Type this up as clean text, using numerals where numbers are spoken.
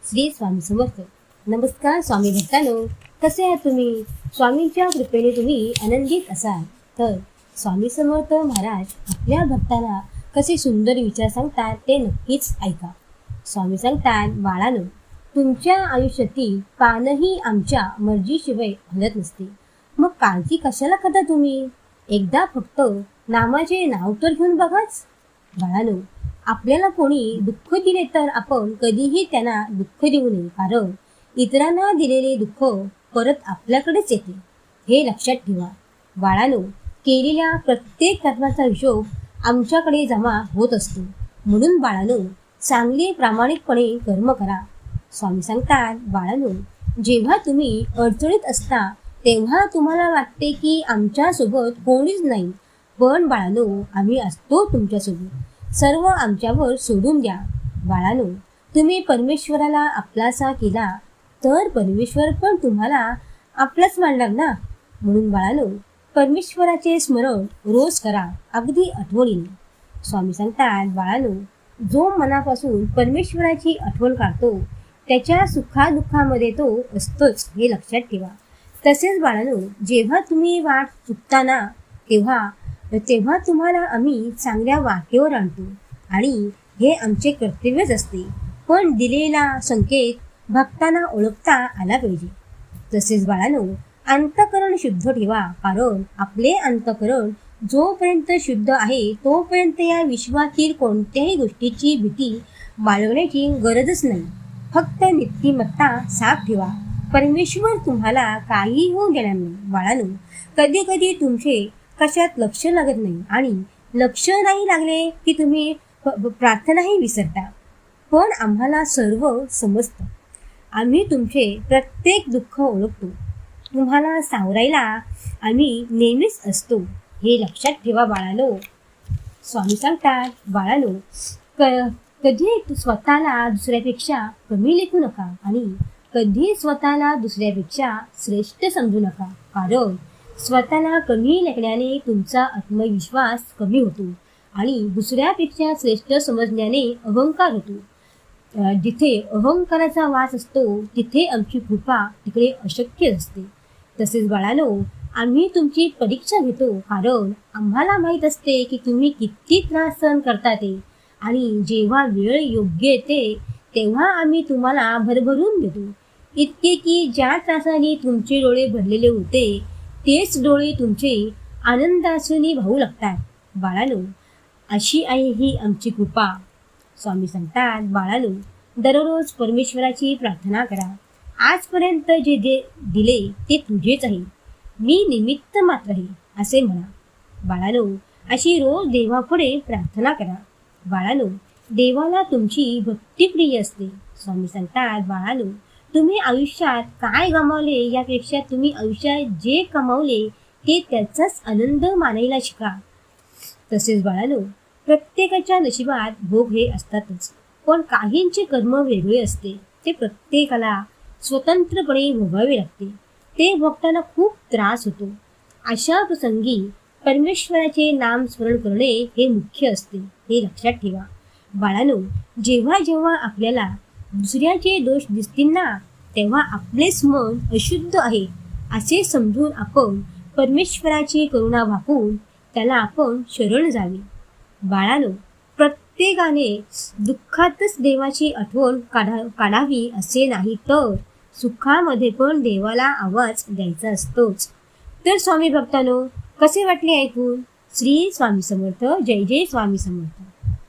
श्री स्वामी समर्थ. नमस्कार स्वामी भक्तांनो, कसे आहात तुम्ही? स्वामींच्या कृपेने तुम्ही आनंदित असाल तर स्वामी समर्थ महाराज आपल्या भक्तांना कसे सुंदर विचार सांगतात ते नक्कीच ऐका. स्वामी सांगतात, बाळांनो, तुमच्या आयुष्यातील पानही आमच्या मर्जीशिवाय हलत नसते. मग काळजी कशाला करता तुम्ही? एकदा फक्त नामाचे नाव तर घेऊन बघाच. बाळांनो, आपल्याला कोणी दुःख दिले तर आपण कधीही त्यांना दुःख देऊ नये, कारण इतरांना दिलेले दुःख परत आपल्याकडेच येते, हे लक्षात ठेवा. बाळांनो, केलेल्या प्रत्येक कर्माचा हिशोब आमच्याकडे जमा होत असतो. म्हणून बाळांनो, चांगले प्रामाणिकपणे कर्म करा. स्वामी सांगतात, बाळांनो, जेव्हा तुम्ही अडचणीत असता तेव्हा तुम्हाला वाटते की आमच्यासोबत कोणीच नाही, पण बाळांनो, आम्ही असतो तुमच्यासोबत. सर्व आमच्यावर सोडून द्या. बाळांनो, तुम्ही परमेश्वराला आपलासा केला तर परमेश्वर पण तुम्हाला आपलाच मानणार ना. म्हणून बाळांनो, परमेश्वराचे स्मरण रोज करा, अगदी आठवणीने. स्वामी सांगतात, बाळांनो, जो मनापासून परमेश्वराची आठवण काढतो त्याच्या सुखादुःखामध्ये तो असतोच, हे लक्षात ठेवा. तसेच बाळांनो, जेव्हा तुम्ही वाट चुकताना तेव्हा तुम्हाला आम्ही चांगल्या वाटेवर आणतो आणि हे आमचे कर्तव्यच असते. पण दिलेला संकेत भक्तांना ओळखता आला पाहिजे. तसेच बाळांनो, अंतःकरण शुद्ध ठेवा, कारण आपले अंतःकरण जोपर्यंत शुद्ध आहे तोपर्यंत या विश्वातील कोणत्याही गोष्टीची भीती बाळगण्याची गरजच नाही. फक्त नीतिमत्ता साफ ठेवा. परमेश्वर तुम्हाला काही होऊ देणार नाही. बाळांनो, कधी कधी तुमचे कशात लक्ष लागत नाही आणि लक्ष नाही लागले की तुम्ही प्रार्थनाही विसरता. पण आम्हाला सर्व समजतं. आम्ही तुमचे प्रत्येक दुःख ओळखतो. तुम्हाला सावरायला आम्ही नेहमीच असतो, हे लक्षात ठेवा. बाळांनो, स्वामी सांगतात, बाळांनो, कधी स्वतःला दुसऱ्यापेक्षा कमी लेखू नका आणि कधी स्वतःला दुसऱ्यापेक्षा श्रेष्ठ समजू नका, कारण स्वतःला कमी लेखण्याने तुमचा आत्मविश्वास कमी होतो आणि दुसऱ्यापेक्षा श्रेष्ठ समजण्याने अहंकार होतो. जिथे अहंकाराचा वास असतो तिथे आमची कृपा तिकडे अशक्य असते. तसेच बाळांनो, आम्ही तुमची परीक्षा घेतो, कारण आम्हाला माहीत असते की तुम्ही किती त्रास सहन करता ते, आणि जेव्हा वेळ योग्य येते तेव्हा आम्ही तुम्हाला भरभरून देतो. इतके की ज्या त्रासाने तुमचे डोळे भरलेले होते तेच डोळे तुमचे आनंदासूनी वाहू लागतात. बाळांनो, अशी आहे ही आमची कृपा. स्वामी सांगतात, बाळांनो, दररोज परमेश्वराची प्रार्थना करा. आजपर्यंत जे दिले ते तुझेच आहे, मी निमित्त मात्र आहे, असे म्हणा. बाळांनो, अशी रोज देवापुढे प्रार्थना करा. बाळांनो, देवाला तुमची भक्ती प्रिय असते. स्वामी सांगतात, बाळांनो, तुम्ही आयुष्यात काय गमावले यापेक्षा तुम्ही आयुष्यात जे कमावले ते त्याचाच आनंद मानायला शिका. तसेच बाळांनो, प्रत्येकाच्या नशिबात भोग हे असतातच, पण काहींचे कर्म वेगळे असते. ते प्रत्येकाला स्वतंत्रपणे भोगावे लागते. ते भोगताना खूप त्रास होतो. अशा प्रसंगी परमेश्वराचे नाम स्मरण करणे हे मुख्य असते, हे लक्षात ठेवा. बाळांनो, जेव्हा जेव्हा आपल्याला दुसऱ्याचे दोष दिसतील ना, तेव्हा आपलेच मन अशुद्ध आहे असे समजून आपण परमेश्वराची करुणा वाकून त्याला आपण शरण जावे. बाळांनो, प्रत्येकाने दुःखातच देवाची आठवण काढावी असे नाही, तर सुखामध्ये पण देवाला आवाज द्यायचा असतोच. तर स्वामी भक्तांनो, कसे वाटले ऐकून? श्री स्वामी समर्थ. जय जय स्वामी समर्थ.